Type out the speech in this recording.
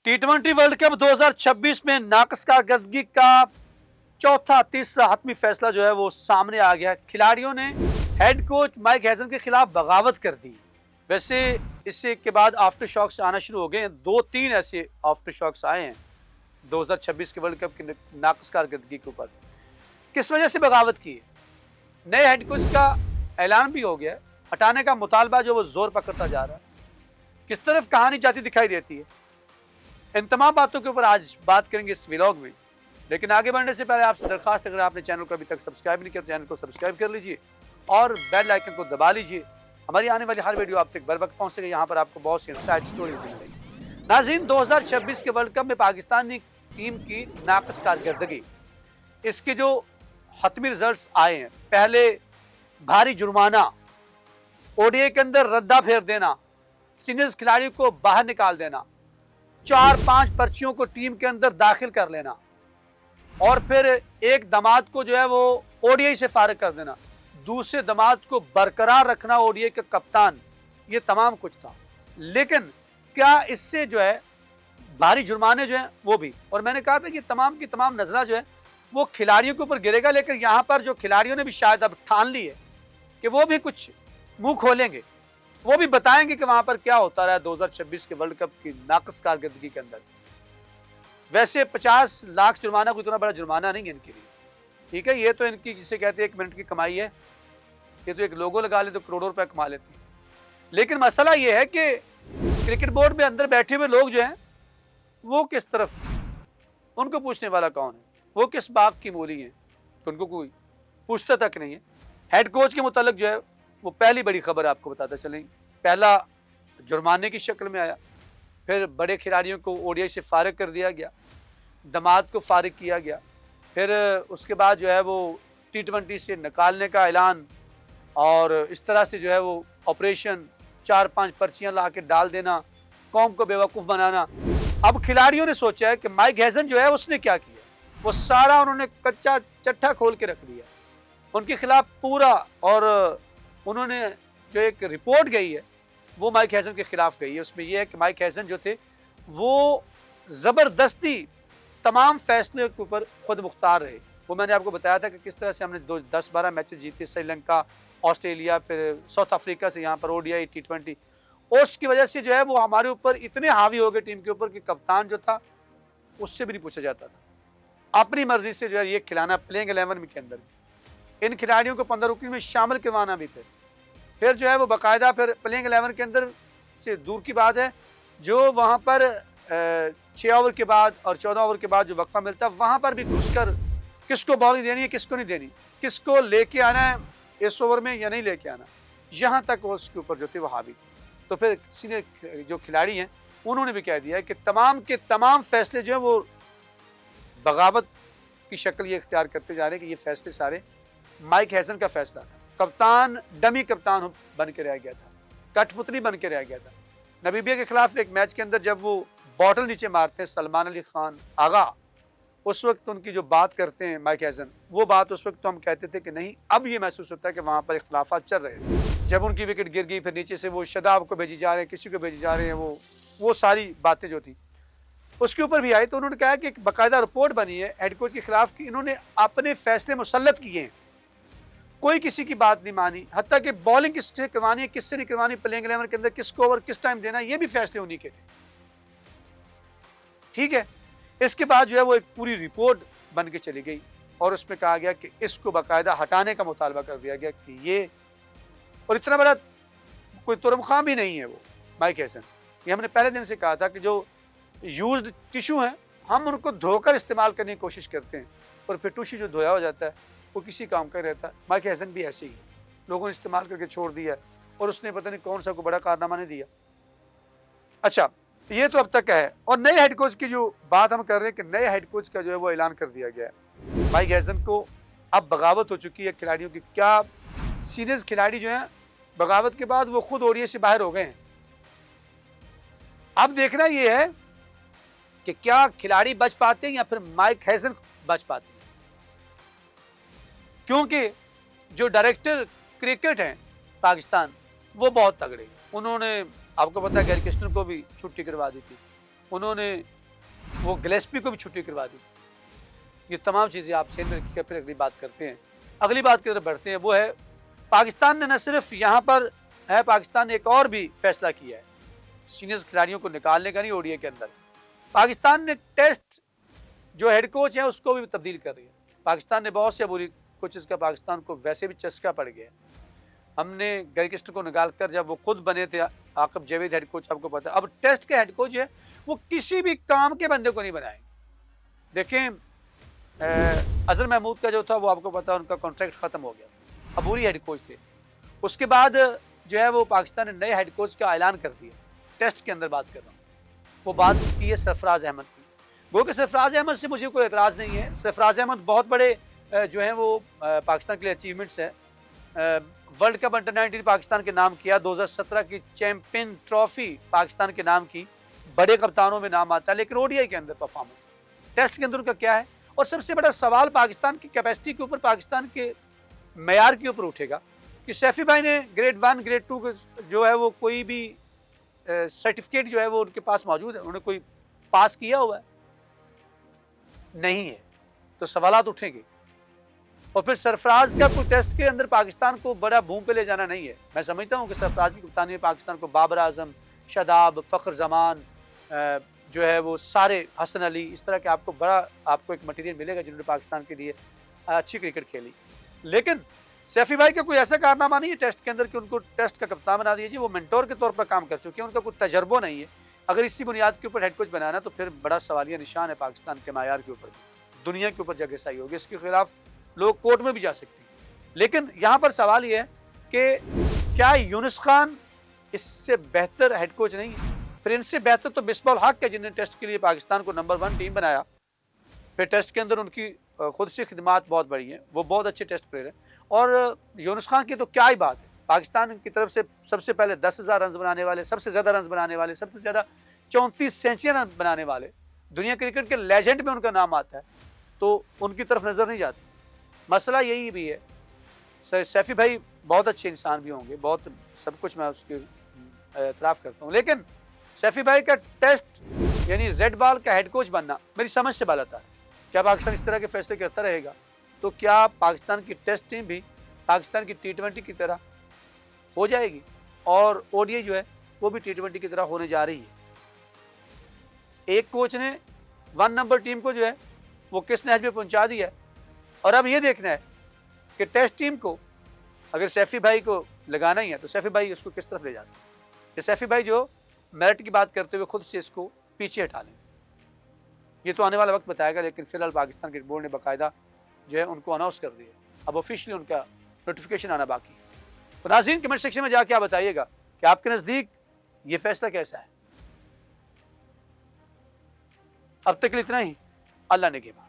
टी20 world cup 2026 में नाकस कारकर्दगी का चौथा तीसरा हतमी फैसला जो है वो सामने आ गया। खिलाड़ियों ने हेड कोच माइक हैसन के खिलाफ बगावत कर दी। वैसे इससे के बाद आफ्टर शॉक्स आना शुरू हो गए हैं। 2-3 ऐसे आफ्टर शॉक्स आए हैं 2026 के वर्ल्ड कप की नाकस कारकर्दगी के ऊपर। किस वजह से बगावत की है? नए हेड कोच का ऐलान भी हो गया है। हटाने का मुतालबा जो वो जोर पकड़ता जा रहा है। किस तरफ कहानी जाती दिखाई देती है, इन तमाम बातों के ऊपर आज बात करेंगे इस व्लॉग में। लेकिन आगे बढ़ने से पहले आपसे दरखास्त, अगर आपने चैनल को अभी तक सब्सक्राइब नहीं किया तो चैनल को सब्सक्राइब कर लीजिए और बेल आइकन को दबा लीजिए। हमारी आने वाली हर वीडियो आप तक बर वक्त पहुंचेगी। यहाँ पर आपको बहुत सी इनसाइड स्टोरी मिलेगी। नाज़रीन, 2026 के वर्ल्ड कप में पाकिस्तानी टीम की नाकस कारकर्दगी, इसके जो हतमी रिजल्ट्स आए हैं, पहले भारी जुर्माना, ओडीआई के अंदर रद्दा फेर देना, सीनियर्स खिलाड़ियों को बाहर निकाल देना, 4-5 पर्चियों को टीम के अंदर दाखिल कर लेना और फिर एक दामाद को जो है वो ओडीआई से फारिग कर देना, दूसरे दामाद को बरकरार रखना ओडीआई का कप्तान, ये तमाम कुछ था। लेकिन क्या इससे जो है भारी जुर्माने जो हैं वो भी, और मैंने कहा था कि तमाम की तमाम नजरा जो है वो खिलाड़ियों के ऊपर गिरेगा। लेकिन यहाँ पर जो खिलाड़ियों ने भी शायद अब ठान ली है कि वो भी कुछ मुंह खोलेंगे, वो भी बताएंगे कि वहां पर क्या होता रहा 2026 के वर्ल्ड कप की नाकस कारकर्दगी के अंदर। वैसे 50 लाख जुर्माना कोई इतना बड़ा जुर्माना नहीं है इनके लिए, ठीक है। ये तो इनकी जिसे कहते हैं 1 मिनट की कमाई है। ये तो एक लोगो लगा ले तो करोड़ों रुपए कमा लेते हैं। लेकिन मसला ये है कि क्रिकेट बोर्ड में अंदर बैठे हुए लोग जो हैं वो किस तरफ, उनको पूछने वाला कौन है, वो किस बाग की मूली है, तो उनको कोई पूछता तक नहीं है। हेड कोच के मुतालिक जो है वो पहली बड़ी खबर आपको बताता चलें। पहला जुर्माने की शक्ल में आया, फिर बड़े खिलाड़ियों को ओडीआई से फारिग कर दिया गया, दामाद को फारिग किया गया, फिर उसके बाद जो है वो टी20 से निकालने का ऐलान, और इस तरह से जो है वो ऑपरेशन 4-5 पर्चियां ला के डाल देना, कौम को बेवकूफ़ बनाना। अब खिलाड़ियों ने सोचा है कि माइक हैसन जो है उसने क्या किया, वो सारा उन्होंने कच्चा चट्टा खोल के रख दिया उनके खिलाफ पूरा। और उन्होंने जो एक रिपोर्ट गई है वो माइक हैसन के खिलाफ गई है। उसमें यह है कि माइक हैसन जो थे वो ज़बरदस्ती तमाम फैसले के ऊपर खुद मुख्तार रहे। वो मैंने आपको बताया था कि किस तरह से हमने 10-12 मैचेस जीते, श्रीलंका, ऑस्ट्रेलिया, फिर साउथ अफ्रीका से यहाँ पर ओडीआई टी20, और उसकी वजह से जो है वो हमारे ऊपर इतने हावी हो गए टीम के ऊपर कि कप्तान जो था उससे भी नहीं पूछा जाता था। अपनी मर्जी से जो है ये खिलाना प्लेइंग 11 के अंदर, इन खिलाड़ियों को 15 रुकनी में शामिल करवाना भी थे। फिर जो है वो बाकायदा फिर प्लेइंग 11 के अंदर से दूर की बात है, जो वहाँ पर 6 ओवर के बाद और 14 ओवर के बाद जो वक्फा मिलता है वहाँ पर भी घुसकर किसको बॉलिंग देनी है, किसको नहीं देनी, किसको लेके आना है इस ओवर में या नहीं लेके आना, यहाँ तक वो उसके ऊपर जो थे वो हावी। तो फिर सीनियर जो खिलाड़ी हैं उन्होंने भी कह दिया है कि तमाम के तमाम फैसले जो है वो बगावत की शक्ल ये इख्तियार करते जा रहे हैं कि ये फैसले सारे माइक हैसन का फैसला था। कप्तान डमी कप्तान बन के रह गया था, कठपुतली बन के रह गया था। नमीबिया के खिलाफ एक मैच के अंदर जब वो बॉटल नीचे मारते हैं सलमान अली खान आगा, उस वक्त उनकी जो बात करते हैं माइक हैसन, वो बात उस वक्त तो हम कहते थे कि नहीं, अब ये महसूस होता है कि वहाँ पर इख्तिलाफात चल रहे हैं। जब उनकी विकेट गिर गई, फिर नीचे से वो शदाब को भेजी जा रहे हैं, किसी को भेजी जा रहे हैं, वो सारी बातें जो थी उसके ऊपर भी आई। तो उन्होंने कहा कि एक बाकायदा रिपोर्ट बनी है हेड कोच के खिलाफ कि इन्होंने अपने फैसले मुसल्लत किए हैं, कोई किसी की बात नहीं मानी, हत्ता कि बॉलिंग किससे करवानी है, किससे नहीं करवानी, प्लेइंग 11 के अंदर किसको ओवर किस टाइम देना, ये भी फैसले उन्हीं के थे, ठीक है। इसके बाद जो है वो एक पूरी रिपोर्ट बन के चली गई और उसमें कहा गया कि इसको बाकायदा हटाने का मुतालबा कर दिया गया कि ये, और इतना बड़ा कोई तुरमखाम भी नहीं है वो माइक हैसन। ये हमने पहले दिन से कहा था कि जो यूज्ड टिश्यू हैं हम उनको धोकर इस्तेमाल करने की कोशिश करते हैं, और फिर टिश्यू जो धोया हो जाता है वो किसी काम का रहता है। माइक हैसन भी ऐसे ही लोगों ने इस्तेमाल करके छोड़ दिया और उसने पता नहीं कौन सा को बड़ा कारनामा नहीं दिया। अच्छा, ये तो अब तक है। और नए हेड कोच की जो बात हम कर रहे हैं कि नए हेड कोच का जो है वो ऐलान कर दिया गया है। माइक हैसन को अब बगावत हो चुकी है खिलाड़ियों की। क्या सीनियर्स खिलाड़ी जो हैं बगावत के बाद वो खुद ओडीआई से बाहर हो गए हैं। अब देखना ये है कि क्या खिलाड़ी बच पाते हैं या फिर माइक हैसन बच पाते हैं, क्योंकि जो डायरेक्टर क्रिकेट हैं पाकिस्तान वो बहुत तगड़े। उन्होंने आपको पता है गैरी क्रिस्टन को भी छुट्टी करवा दी थी, उन्होंने वो गिलेस्पी को भी छुट्टी करवा दी। ये तमाम चीज़ें आप चेंज रखिएगा, फिर अगली बात करते हैं। अगली बात की तरफ बढ़ते हैं, वो है पाकिस्तान ने न सिर्फ यहाँ पर है, पाकिस्तान ने एक और भी फैसला किया है सीनियर खिलाड़ियों को निकालने का, नहीं ओडीआई के अंदर। पाकिस्तान ने टेस्ट जो हेड कोच है उसको भी तब्दील कर रही है। पाकिस्तान ने बहुत से बुरी कोचेस का पाकिस्तान को वैसे भी चस्का पड़ गया। हमने गैरी क्रिस्टन को निकाल कर जब वो खुद बने थे आकिब जावेद हेड कोच, आपको पता है। अब टेस्ट के हेड कोच है वो किसी भी काम के बंदे को नहीं बनाएंगे। देखें अजहर महमूद का जो था वो आपको पता है उनका कॉन्ट्रैक्ट खत्म हो गया, अबूरी हेड कोच थे। उसके बाद जो है वो पाकिस्तान ने नए हेड कोच का ऐलान कर दिया। टेस्ट के अंदर बात कर रहा हूँ, वो बात की है सरफराज अहमद की। वो कि सरफराज अहमद से मुझे कोई एतराज़ नहीं है। सरफराज अहमद बहुत बड़े जो हैं वो पाकिस्तान के लिए अचीवमेंट्स हैं। वर्ल्ड कप अंडर 19 पाकिस्तान के नाम किया, 2017 की चैंपियन ट्रॉफी पाकिस्तान के नाम की, बड़े कप्तानों में नाम आता है। लेकिन ओडीआई के अंदर परफॉर्मेंस, टेस्ट के अंदर उनका क्या है? और सबसे बड़ा सवाल पाकिस्तान की कैपेसिटी के ऊपर, पाकिस्तान के मैार के ऊपर उठेगा कि सैफी भाई ने ग्रेड 1 ग्रेड 2 जो है वो कोई भी सर्टिफिकेट जो है वो उनके पास मौजूद है, उन्होंने कोई पास किया हुआ है? नहीं है, तो सवालात उठेंगे। और फिर सरफराज का कोई टेस्ट के अंदर पाकिस्तान को बड़ा बूम पे ले जाना नहीं है। मैं समझता हूँ कि सरफराज की कप्तानी में पाकिस्तान को बाबर आजम, शादाब, फ़ख्र जमान जो है वो सारे, हसन अली, इस तरह के आपको एक मटेरियल मिलेगा जिन्होंने पाकिस्तान के लिए अच्छी क्रिकेट खेली। लेकिन सैफी भाई का कोई ऐसा कारनामा नहीं है टेस्ट के अंदर कि उनको टेस्ट का कप्तान बना दीजिए। वो मेंटोर के तौर पर काम कर चुके हैं, उनका कोई तजर्बा नहीं है। अगर इसी बुनियाद के ऊपर हेड कोच बनाना तो फिर बड़ा सवालिया निशान है पाकिस्तान के मायार के ऊपर, दुनिया के ऊपर जगह सही होगी। इसके खिलाफ लोग कोर्ट में भी जा सकते हैं। लेकिन यहाँ पर सवाल ये है कि क्या यूनुस खान इससे बेहतर हेड कोच नहीं है? फिर इनसे बेहतर तो मिसबाह उल हक है, जिन्होंने टेस्ट के लिए पाकिस्तान को नंबर 1 टीम बनाया। फिर टेस्ट के अंदर उनकी खुद से खिदमात बहुत बड़ी हैं, वो बहुत अच्छे टेस्ट प्लेयर हैं। और यूनुस खान की तो क्या ही बात है, पाकिस्तान की तरफ से सबसे पहले 10,000 रन बनाने वाले, सबसे ज़्यादा रन बनाने वाले, सबसे ज़्यादा 34 सेंचुरी रन बनाने वाले, दुनिया क्रिकेट के लेजेंड में उनका नाम आता है, तो उनकी तरफ नज़र नहीं जाती। मसला यही भी है। सैफी भाई बहुत अच्छे इंसान भी होंगे, बहुत सब कुछ मैं उसके एतराफ़ करता हूँ, लेकिन सैफी भाई का टेस्ट यानी रेड बॉल का हेड कोच बनना मेरी समझ से बाहर आता है। क्या पाकिस्तान इस तरह के फैसले करता रहेगा तो क्या पाकिस्तान की टेस्ट टीम भी पाकिस्तान की T20 की तरह हो जाएगी? और ओडीआई जो है वो भी T20 की तरह होने जा रही है। एक कोच ने 1 नंबर टीम को जो है वो किस नहज में पहुंचा दिया है, और अब ये देखना है कि टेस्ट टीम को अगर सैफी भाई को लगाना ही है तो सैफी भाई उसको किस तरफ ले जाते हैं, कि सैफी भाई जो मेरिट की बात करते हुए खुद से इसको पीछे हटा लें। ये तो आने वाला वक्त बताएगा, लेकिन फिलहाल पाकिस्तान क्रिकेट बोर्ड ने बाकायदा जो है उनको अनाउंस कर दिया। अब ऑफिशियली उनका नोटिफिकेशन आना बाकी है। तो नाज़रीन कमेंट सेक्शन में जाके आप बताइएगा कि आपके नज़दीक ये फैसला कैसा है। अब तक के लिए इतना ही। अल्लाह ने के बाद।